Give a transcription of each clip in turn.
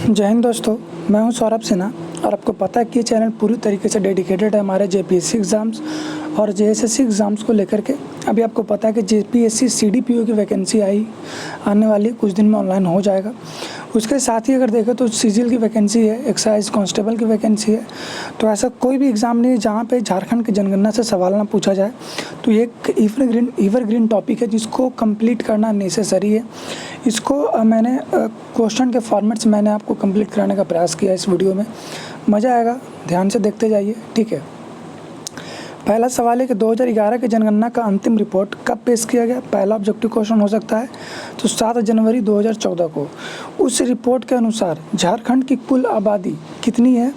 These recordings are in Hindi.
जय हिंद दोस्तों, मैं हूं सौरभ सिन्हा और आपको पता है कि ये चैनल पूरी तरीके से डेडिकेटेड है हमारे जेपीएससी एग्ज़ाम्स और जेएसएससी एग्ज़ाम्स को लेकर के। अभी आपको पता है कि जेपीएससी सीडीपीओ की वैकेंसी आने वाली है, कुछ दिन में ऑनलाइन हो जाएगा। उसके साथ ही अगर देखें तो सीजीएल की वैकेंसी है, एक्साइज कांस्टेबल की वैकेंसी है। तो ऐसा कोई भी एग्ज़ाम नहीं है जहाँ पे झारखंड की जनगणना से सवाल ना पूछा जाए। तो ये एक एवरग्रीन टॉपिक है जिसको कंप्लीट करना नेसेसरी है। इसको मैंने क्वेश्चन के फॉर्मेट से मैंने आपको कंप्लीट कराने का प्रयास किया इस वीडियो में। मज़ा आएगा, ध्यान से देखते जाइए, ठीक है। पहला सवाल है कि 2011 की जनगणना का अंतिम रिपोर्ट कब पेश किया गया। पहला ऑब्जेक्टिव क्वेश्चन हो सकता है तो 7 जनवरी 2014 को। उस रिपोर्ट के अनुसार झारखंड की कुल आबादी कितनी है।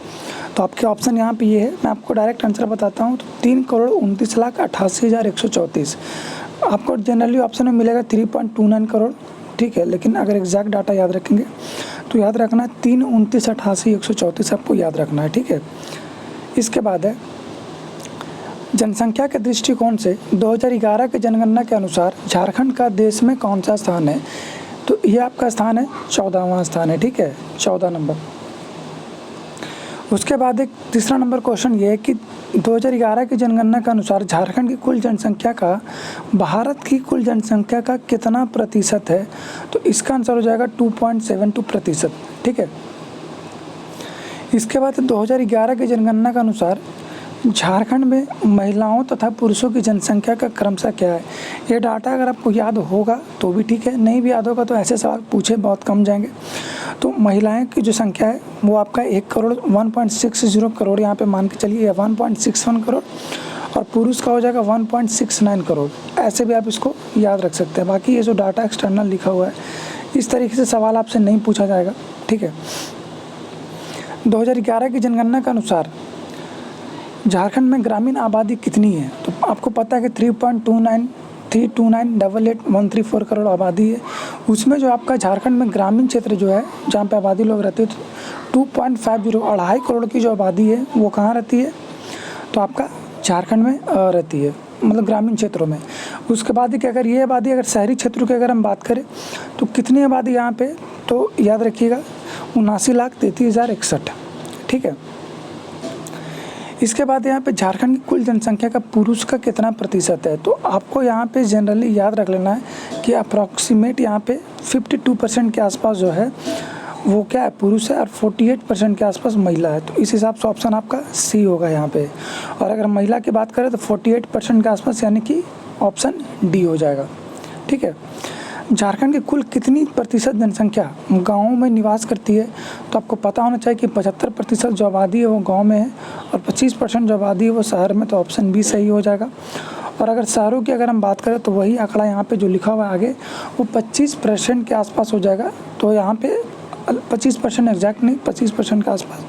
तो आपके ऑप्शन यहाँ पे ये है, मैं आपको डायरेक्ट आंसर बताता हूँ। तो 3,29,88,134। आपको जनरली ऑप्शन में मिलेगा 3.29 करोड़, ठीक है। लेकिन अगर एग्जैक्ट डाटा याद रखेंगे तो याद रखना है 3,29,88,134 आपको याद रखना है, ठीक है। इसके बाद है जनसंख्या के दृष्टिकोण से 2011 की जनगणना के अनुसार झारखंड का देश में कौन सा स्थान है। तो ये आपका स्थान है 14वां स्थान है, ठीक है, 14 नंबर। उसके बाद एक तीसरा नंबर क्वेश्चन ये है कि 2011 की जनगणना के अनुसार झारखंड की कुल जनसंख्या का भारत की कुल जनसंख्या का कितना प्रतिशत है। तो इसका आंसर हो जाएगा 2.72%, ठीक है। इसके बाद 2011 की जनगणना के अनुसार झारखंड में महिलाओं तथा पुरुषों की जनसंख्या का क्रमशः क्या है। ये डाटा अगर आपको याद होगा तो भी ठीक है, नहीं भी याद होगा तो ऐसे सवाल पूछे बहुत कम जाएंगे। तो महिलाएं की जो संख्या है वो आपका 1.60 करोड़ यहाँ पे मान के चलिए, या 1.61 करोड़, और पुरुष का हो जाएगा 1.69 करोड़। ऐसे भी आप इसको याद रख सकते हैं। बाकी ये जो डाटा एक्सटर्नल लिखा हुआ है इस तरीके से सवाल आपसे नहीं पूछा जाएगा, ठीक है। 2011 की जनगणना के अनुसार झारखंड में ग्रामीण आबादी कितनी है। तो आपको पता है कि 3.29,329,88,134 करोड़ आबादी है। उसमें जो आपका झारखंड में ग्रामीण क्षेत्र जो है जहाँ पे आबादी लोग रहते हैं 2.50 2.5 करोड़ की जो आबादी है वो कहाँ रहती है। तो आपका झारखंड में रहती है, मतलब ग्रामीण क्षेत्रों में। उसके बाद ही अगर ये आबादी अगर शहरी क्षेत्रों की अगर हम बात करें तो कितनी आबादी यहाँ पे, तो याद रखिएगा 79,33,061, ठीक है। इसके बाद यहाँ पे झारखंड की कुल जनसंख्या का पुरुष का कितना प्रतिशत है। तो आपको यहाँ पे जनरली याद रख लेना है कि अप्रॉक्सीमेट यहाँ पे 52% के आसपास जो है वो क्या है, पुरुष है, और 48% के आसपास महिला है। तो इस हिसाब से ऑप्शन आपका सी होगा यहाँ पे। और अगर महिला की बात करें तो 48% के आसपास, यानी कि ऑप्शन डी हो जाएगा, ठीक है। झारखंड की कुल कितनी प्रतिशत जनसंख्या गाँवों में निवास करती है। तो आपको पता होना चाहिए कि 75% जो आबादी है वो गांव में है और 25% जो आबादी है वो शहर में। तो ऑप्शन बी सही हो जाएगा। और अगर शहरों की अगर हम बात करें तो वही आंकड़ा यहाँ पे जो लिखा हुआ है आगे वो 25% के आसपास हो जाएगा। तो यहाँ पे 25% एग्जैक्ट नहीं, 25% के आसपास।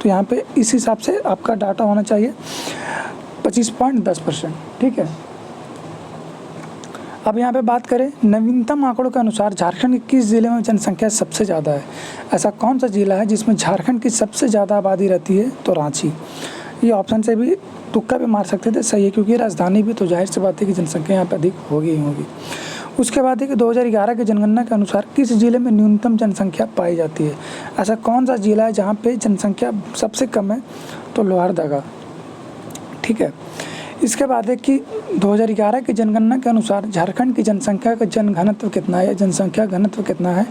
तो यहाँ पे इस हिसाब से आपका डाटा होना चाहिए 25.10%, ठीक है। अब यहाँ पे बात करें नवीनतम आंकड़ों के अनुसार झारखंड के किस ज़िले में जनसंख्या सबसे ज़्यादा है। ऐसा कौन सा ज़िला है जिसमें झारखंड की सबसे ज़्यादा आबादी रहती है। तो रांची। ये ऑप्शन से भी तुक्का भी मार सकते थे, सही है, क्योंकि राजधानी भी तो जाहिर सी बात है कि जनसंख्या यहाँ पे अधिक होगी ही होगी। उसके बाद है कि 2011 की जनगणना के अनुसार किस ज़िले में न्यूनतम जनसंख्या पाई जाती है। ऐसा कौन सा ज़िला है जहाँ पे जनसंख्या सबसे कम है। तो लोहरदगा, ठीक है। इसके बाद है कि 2011 की जनगणना के अनुसार झारखंड की जनसंख्या का जनघनत्व कितना है, जनसंख्या घनत्व कितना है।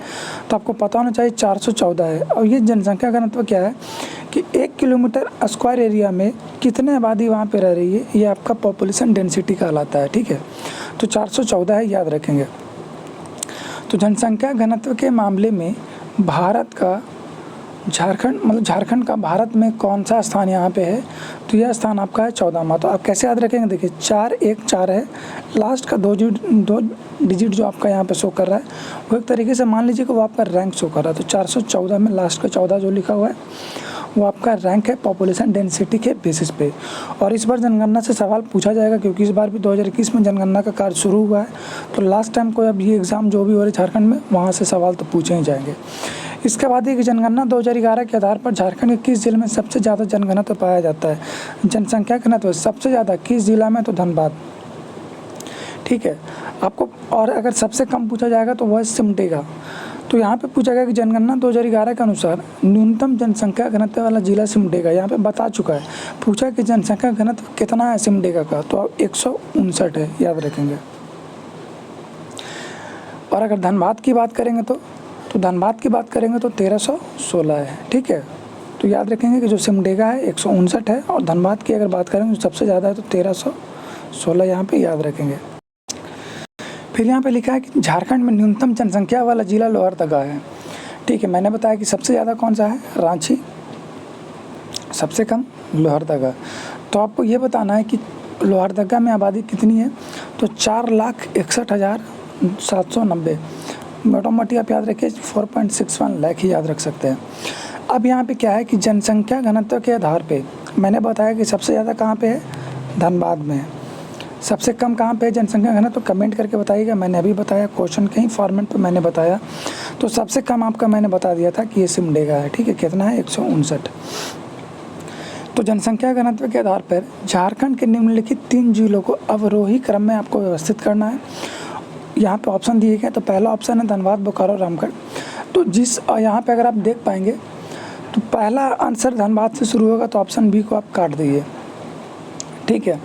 तो आपको पता होना चाहिए 414 है। और ये जनसंख्या घनत्व क्या है कि 1 किलोमीटर स्क्वायर एरिया में कितने आबादी वहाँ पे रह रही है, ये आपका पॉपुलेशन डेंसिटी कहलाता है, ठीक है। तो 414 है, याद रखेंगे। तो जनसंख्या घनत्व के मामले में भारत का झारखंड का भारत में कौन सा स्थान यहाँ पे है। तो यह स्थान आपका है 14वां। तो आप कैसे याद रखेंगे, देखिए 414 है, लास्ट का दो डिजिट जो आपका यहाँ पे शो कर रहा है वो एक तरीके से मान लीजिए कि वो आपका रैंक शो कर रहा है। तो 414 में लास्ट का 14 जो लिखा हुआ है वो आपका रैंक है पॉपुलेशन डेंसिटी के बेसिस पे। और इस बार जनगणना से सवाल पूछा जाएगा क्योंकि इस बार भी 2021 में जनगणना का कार्य शुरू हुआ है। तो लास्ट टाइम कोई अब ये एग्ज़ाम जो भी हो रहे झारखंड में वहाँ से सवाल तो पूछे ही जाएंगे। इसके बाद एक जनगणना 2011 के आधार पर झारखंड के किस जिले में सबसे ज़्यादा जनघनत्व पाया जाता है। जनसंख्या घनत्व सबसे ज़्यादा किस जिला में, तो धनबाद, ठीक है आपको। और अगर सबसे कम पूछा जाएगा तो वह सिमडेगा। तो यहाँ पे पूछा गया कि जनगणना 2011 के अनुसार न्यूनतम जनसंख्या घनत्व वाला जिला सिमडेगा, यहाँ पे बता चुका है। पूछा कि जनसंख्या घनत्व कितना है सिमडेगा का, तो 159 है, याद रखेंगे। और अगर धनबाद की बात करेंगे तो धनबाद की बात करेंगे तो 1316 है, ठीक है। तो याद रखेंगे कि जो सिमडेगा है 159 है, और धनबाद की अगर बात करेंगे तो सबसे ज़्यादा है तो 1316, यहाँ पे याद रखेंगे। फिर यहाँ पे लिखा है कि झारखंड में न्यूनतम जनसंख्या वाला जिला लोहरदगा है, ठीक है। मैंने बताया कि सबसे ज़्यादा कौन सा है, रांची, सबसे कम लोहरदगा। तो आपको ये बताना है कि लोहरदगा में आबादी कितनी है, तो 4,61,790। मोटामोटी आप याद रखिए 4.61 लाख ही याद रख सकते हैं। अब यहाँ पे क्या है कि जनसंख्या घनत्व के आधार पे मैंने बताया कि सबसे ज़्यादा कहाँ पे है, धनबाद में है। सबसे कम कहाँ पे है जनसंख्या घनत्व, तो कमेंट करके बताइएगा। मैंने अभी बताया, क्वेश्चन के ही फॉर्मेट पे मैंने बताया। तो सबसे कम आपका मैंने बता दिया था कि ये सिमडेगा है, ठीक है। कितना है, 159। तो जनसंख्या घनत्व के आधार पर झारखंड के निम्नलिखित 3 जिलों को अवरोही क्रम में आपको व्यवस्थित करना है। यहाँ पे ऑप्शन दिए गए, तो पहला ऑप्शन है धनबाद, बोकारो, रामगढ़। तो जिस यहाँ पे अगर आप देख पाएंगे तो पहला आंसर धनबाद से शुरू होगा, तो ऑप्शन बी को आप काट दीजिए, ठीक है।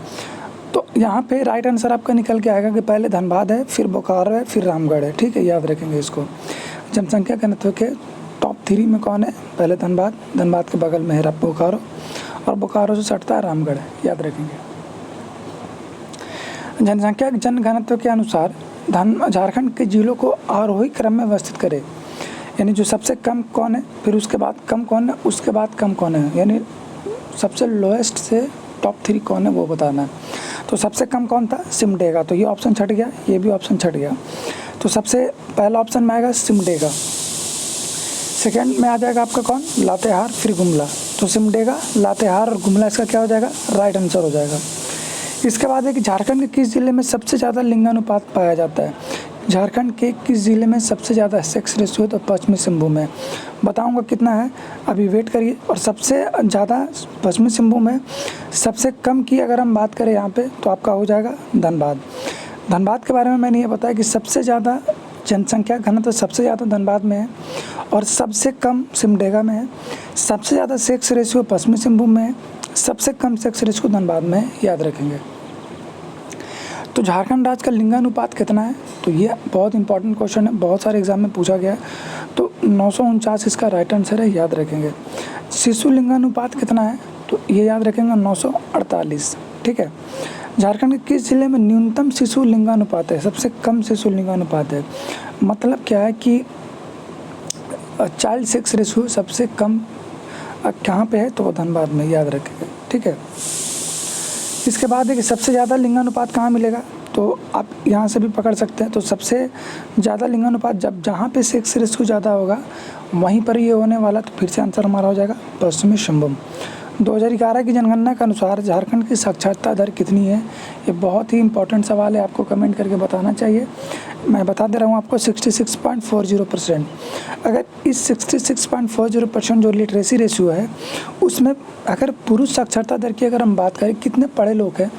तो यहाँ पे राइट आंसर आपका निकल के आएगा कि पहले धनबाद है, फिर बोकारो है, फिर रामगढ़ है, ठीक है। याद रखेंगे इसको। जनसंख्या घनत्व के टॉप 3 में कौन है, पहले धनबाद, धनबाद के बगल में है बोकारो, और बोकारो से सटता है रामगढ़, याद रखेंगे। जनसंख्या जनघनत्व के अनुसार झारखंड के जिलों को आरोही क्रम में व्यवस्थित करें, यानी जो सबसे कम कौन है, फिर उसके बाद कम कौन है, उसके बाद कम कौन है, यानी सबसे लोएस्ट से टॉप 3 कौन है वो बताना है। तो सबसे कम कौन था, सिमडेगा, तो ये ऑप्शन छट गया, ये भी ऑप्शन छट गया। तो सबसे पहला ऑप्शन में आएगा सिमडेगा, सेकंड में आ जाएगा आपका कौन, लातेहार, फिर गुमला। तो सिमडेगा, लातेहार और गुमला इसका क्या हो जाएगा, राइट आंसर हो जाएगा। इसके बाद है कि झारखंड के किस जिले में सबसे ज़्यादा लिंगानुपात पाया जाता है। झारखंड के किस जिले में सबसे ज़्यादा सेक्स रेशियो है, तो पश्चिमी सिंहभूम में। बताऊंगा कितना है, अभी वेट करिए। और सबसे ज़्यादा पश्चिमी सिंहभूम है, सबसे कम की अगर हम बात करें यहाँ पे तो आपका हो जाएगा धनबाद। धनबाद के बारे में मैंने ये बताया कि सबसे ज़्यादा जनसंख्या घनत्व सबसे ज़्यादा धनबाद में है, और सबसे कम सिमडेगा में है। सबसे ज़्यादा सेक्स रेशियो पश्चिमी सिंहभूम में है, सबसे कम सेक्स रेशियो धनबाद में है, याद रखेंगे। तो झारखंड राज्य का लिंगानुपात कितना है, तो ये बहुत इंपॉर्टेंट क्वेश्चन है, बहुत सारे एग्जाम में पूछा गया है। तो 949 इसका राइट आंसर है, याद रखेंगे। शिशु लिंगानुपात कितना है, तो ये याद रखेंगे 948, ठीक है। झारखंड के किस जिले में न्यूनतम शिशु लिंगानुपात है, सबसे कम शिशु लिंगानुपात है। मतलब क्या है कि चाइल्ड सेक्स रेशियो सबसे कम कहाँ पे है, तो वो धनबाद में, याद रखेंगे, ठीक है। इसके बाद है कि सबसे ज़्यादा लिंगानुपात कहाँ मिलेगा, तो आप यहाँ से भी पकड़ सकते हैं। तो सबसे ज़्यादा लिंगानुपात जब जहाँ पे सेक्स रेशियो ज़्यादा होगा वहीं पर ये होने वाला। तो फिर से आंसर हमारा हो जाएगा पश्चिमी सिंहभूम। 2011 की जनगणना के अनुसार झारखंड की साक्षरता दर कितनी है, ये बहुत ही इंपॉर्टेंट सवाल है, आपको कमेंट करके बताना चाहिए। मैं बता दे रहा हूँ आपको 66.40%। अगर इस 66.40% जो लिटरेसी रेशियो है उसमें अगर पुरुष साक्षरता दर की अगर हम बात करें, कितने पढ़े लोग हैं,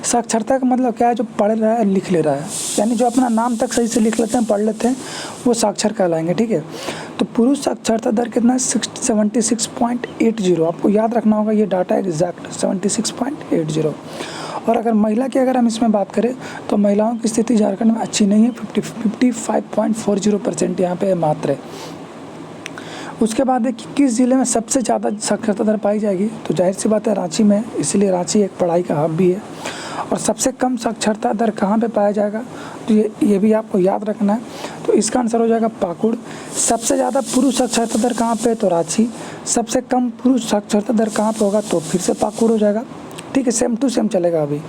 साक्षरता का मतलब क्या है, जो पढ़ रहा है लिख ले रहा है, यानी जो अपना नाम तक सही से लिख लेते हैं, पढ़ लेते हैं, वो साक्षर कहलाएंगे, ठीक है। तो पुरुष साक्षरता दर कितना है, 76.80। आपको याद रखना होगा ये डाटा एग्जैक्ट 76.80। और अगर महिला की अगर हम इसमें बात करें तो महिलाओं की स्थिति झारखंड में अच्छी नहीं है, 55.40% यहाँ पे मात्र है। उसके बाद है कि किस ज़िले में सबसे ज़्यादा साक्षरता दर पाई जाएगी, तो जाहिर सी बात है रांची में, इसलिए रांची एक पढ़ाई का हब भी है। और सबसे कम साक्षरता दर कहाँ पे पाया जाएगा, तो ये भी आपको याद रखना है। तो इसका आंसर हो जाएगा पाकुड़। सबसे ज़्यादा पुरुष साक्षरता दर कहाँ पे, तो रांची। सबसे कम पुरुष साक्षरता दर कहाँ पे होगा, तो फिर से पाकुड़ हो जाएगा, ठीक है। सेम टू सेम चलेगा अभी।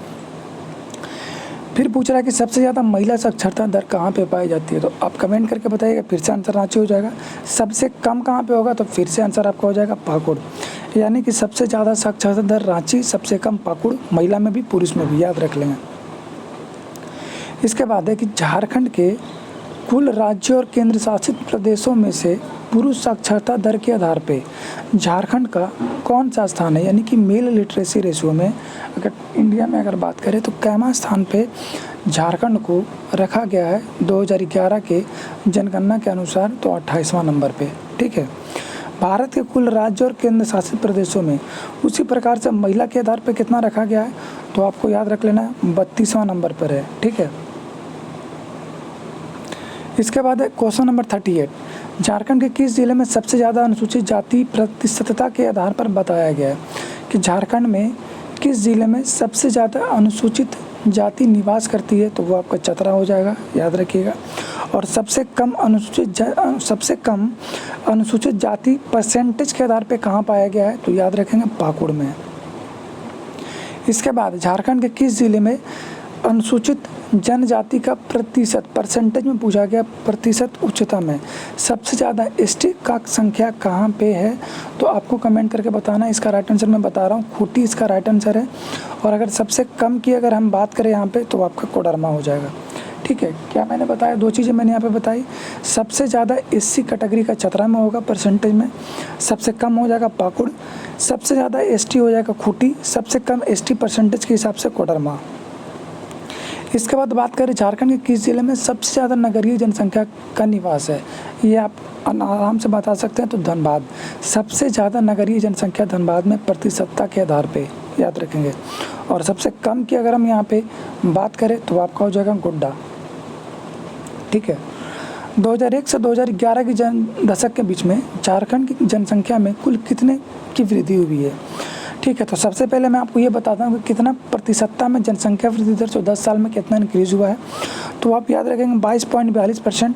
फिर पूछ रहा है कि सबसे ज़्यादा महिला साक्षरता दर कहाँ पे पाई जाती है, तो आप कमेंट करके बताइएगा, फिर से आंसर रांची हो जाएगा। सबसे कम कहाँ पे होगा, तो फिर से आंसर आपका हो जाएगा पाकुड़। यानी कि सबसे ज़्यादा साक्षरता दर रांची, सबसे कम पाकुड़, महिला में भी पुरुष में भी, याद रख लेंगे। इसके बाद है कि झारखंड के कुल राज्यों और केंद्र शासित प्रदेशों में से पुरुष साक्षरता दर के आधार पे झारखंड का कौन सा स्थान है, यानी कि मेल लिटरेसी रेशियो में अगर इंडिया में अगर बात करें तो कैमा स्थान पे झारखंड को रखा गया है 2011 के जनगणना के अनुसार तो 28वां नंबर पे। ठीक है, भारत के कुल राज्य और केंद्र शासित प्रदेशों में उसी प्रकार से महिला के आधार पर कितना रखा गया है, तो आपको याद रख लेना है 32वां नंबर पर है। ठीक है, इसके बाद है क्वेश्चन नंबर 38, झारखंड के किस जिले में सबसे ज़्यादा अनुसूचित जाति प्रतिशतता के आधार पर बताया गया है कि झारखंड में किस जिले में सबसे ज़्यादा अनुसूचित जाति निवास करती है, तो वो आपका चतरा हो जाएगा, याद रखिएगा। और सबसे कम अनुसूचित जाति परसेंटेज के आधार पे कहाँ पाया गया है, तो याद रखेंगे पाकुड़ में। इसके बाद झारखंड के किस जिले में अनुसूचित जनजाति का प्रतिशत परसेंटेज में पूछा गया, प्रतिशत उच्चतम है, सबसे ज़्यादा एसटी का संख्या कहाँ पे है, तो आपको कमेंट करके बताना। इसका राइट आंसर मैं बता रहा हूँ, खूंटी इसका राइट आंसर है। और अगर सबसे कम की अगर हम बात करें यहाँ पे, तो आपका कोडरमा हो जाएगा। ठीक है, क्या मैंने बताया, दो चीज़ें मैंने यहाँ पे बताई। सबसे ज़्यादा एससी कैटेगरी का चतरा में होगा परसेंटेज में, सबसे कम हो जाएगा पाकुड़, सबसे ज़्यादा एसटी हो जाएगा खूंटी, सबसे कम एसटी परसेंटेज के हिसाब से कोडरमा। इसके बाद बात करें झारखंड के किस जिले में सबसे ज़्यादा नगरीय जनसंख्या का निवास है, ये आप आराम से बता सकते हैं, तो धनबाद। सबसे ज़्यादा नगरीय जनसंख्या धनबाद में प्रतिशतता के आधार पे, याद रखेंगे। और सबसे कम की अगर हम यहाँ पे बात करें, तो आपका हो जाएगा गोड्डा। ठीक है, 2001 से 2011 की दशक के बीच में झारखंड की जनसंख्या में कुल कितने की वृद्धि हुई है। ठीक है, तो सबसे पहले मैं आपको ये बताता हूँ कि कितना प्रतिशतता में जनसंख्या वृद्धि दर 10 साल में कितना इंक्रीज़ हुआ है, तो आप याद रखेंगे 22.42%।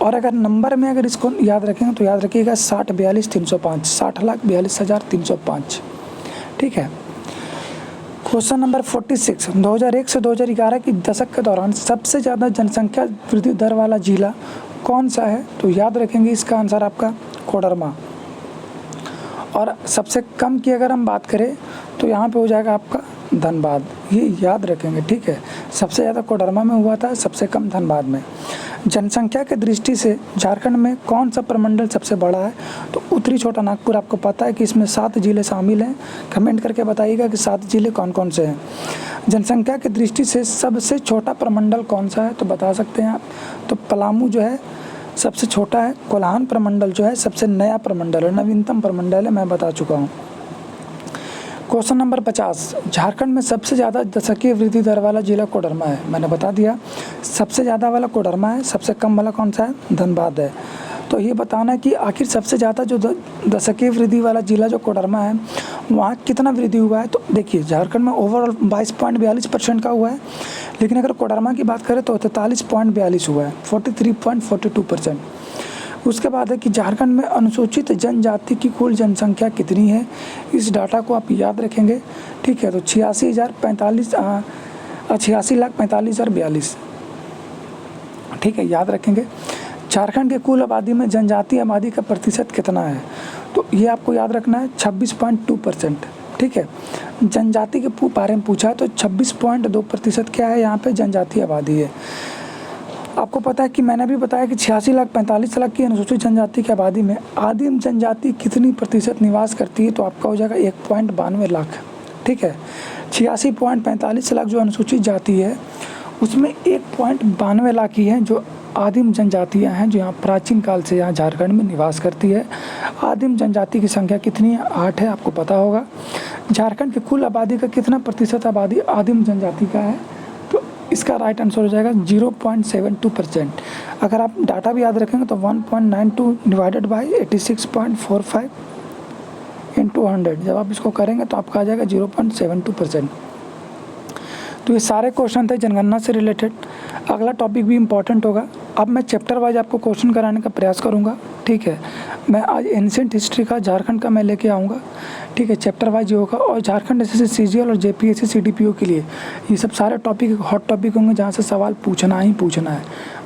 और अगर नंबर में अगर इसको याद रखेंगे, तो याद रखिएगा 60,42,305, 60,42,305। ठीक है, क्वेश्चन नंबर 46, 2001 से 2011 की दशक के दौरान सबसे ज़्यादा जनसंख्या वृद्धि दर वाला जिला कौन सा है, तो याद रखेंगे इसका आंसर आपका कोडरमा। और सबसे कम की अगर हम बात करें, तो यहाँ पे हो जाएगा आपका धनबाद, ये याद रखेंगे। ठीक है, सबसे ज़्यादा कोडरमा में हुआ था, सबसे कम धनबाद में। जनसंख्या के दृष्टि से झारखंड में कौन सा प्रमंडल सबसे बड़ा है, तो उत्तरी छोटा नागपुर। आपको पता है कि इसमें 7 जिले शामिल हैं, कमेंट करके बताइएगा कि 7 जिले कौन कौन से हैं। जनसंख्या की दृष्टि से सबसे छोटा प्रमंडल कौन सा है, तो बता सकते हैं आप, तो पलामू जो है सबसे छोटा है। कोल्हान प्रमंडल जो है सबसे नया प्रमंडल है, नवीनतम प्रमंडल है, मैं बता चुका हूँ। क्वेश्चन नंबर 50, झारखंड में सबसे ज़्यादा दशकीय वृद्धि दर वाला जिला कोडरमा है, मैंने बता दिया। सबसे ज़्यादा वाला कोडरमा है, सबसे कम वाला कौन सा है, धनबाद है। तो ये बताना है कि आखिर सबसे ज़्यादा जो दशकीय वृद्धि वाला जिला जो कोडरमा है, वहाँ कितना वृद्धि हुआ है, तो देखिए झारखंड में ओवरऑल 22.42% का हुआ है, लेकिन अगर कोडरमा की बात करें तो 43.42 हुआ है, 43.42%। उसके बाद है कि झारखंड में अनुसूचित जनजाति की कुल जनसंख्या कितनी है, इस डाटा को आप याद रखेंगे। ठीक है, तो 86,45,42। ठीक है, याद रखेंगे। झारखंड के कुल आबादी में जनजातीय आबादी का प्रतिशत कितना है, तो ये आपको याद रखना है 26.2%। ठीक है, जनजाति के बारे में पूछा है, तो 26.2% क्या है, यहाँ पे जनजातीय आबादी है। आपको पता है कि मैंने भी बताया कि 86,45,00,000 की अनुसूचित जनजाति की आबादी में आदिम जनजाति कितनी प्रतिशत निवास करती है, तो आपका हो जाएगा 1.92 लाख। ठीक है, 86.45 लाख जो अनुसूचित जाति है, उसमें 1.92 लाख ही है जो आदिम जनजातियां हैं, जो यहाँ प्राचीन काल से यहाँ झारखंड में निवास करती है। आदिम जनजाति की संख्या कितनी है, 8 है, आपको पता होगा। झारखंड की कुल आबादी का कितना प्रतिशत आबादी आदिम जनजाति का है, तो इसका राइट आंसर हो जाएगा 0.72%। अगर आप डाटा भी याद रखेंगे तो 1.92 डिवाइडेड बाई 86.45 इंटू 100, जब आप इसको करेंगे तो आपका आ जाएगा 0.72%। तो ये सारे क्वेश्चन थे जनगणना से रिलेटेड। अगला टॉपिक भी इम्पॉर्टेंट होगा। अब मैं चैप्टर वाइज आपको क्वेश्चन कराने का प्रयास करूँगा। ठीक है, मैं आज एंशिएंट हिस्ट्री का झारखंड का मैं लेके आऊँगा। ठीक है, चैप्टर वाइज होगा। और झारखंड एसएससी सीजीएल और जेपीएससी सीडीपीओ के लिए ये सब सारे टॉपिक हॉट टॉपिक होंगे, जहाँ से सवाल पूछना ही पूछना है।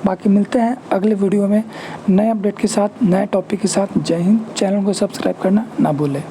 बाकी मिलते हैं अगले वीडियो में नए अपडेट के साथ, नए टॉपिक के साथ। जय हिंद। चैनल को सब्सक्राइब करना ना भूलें।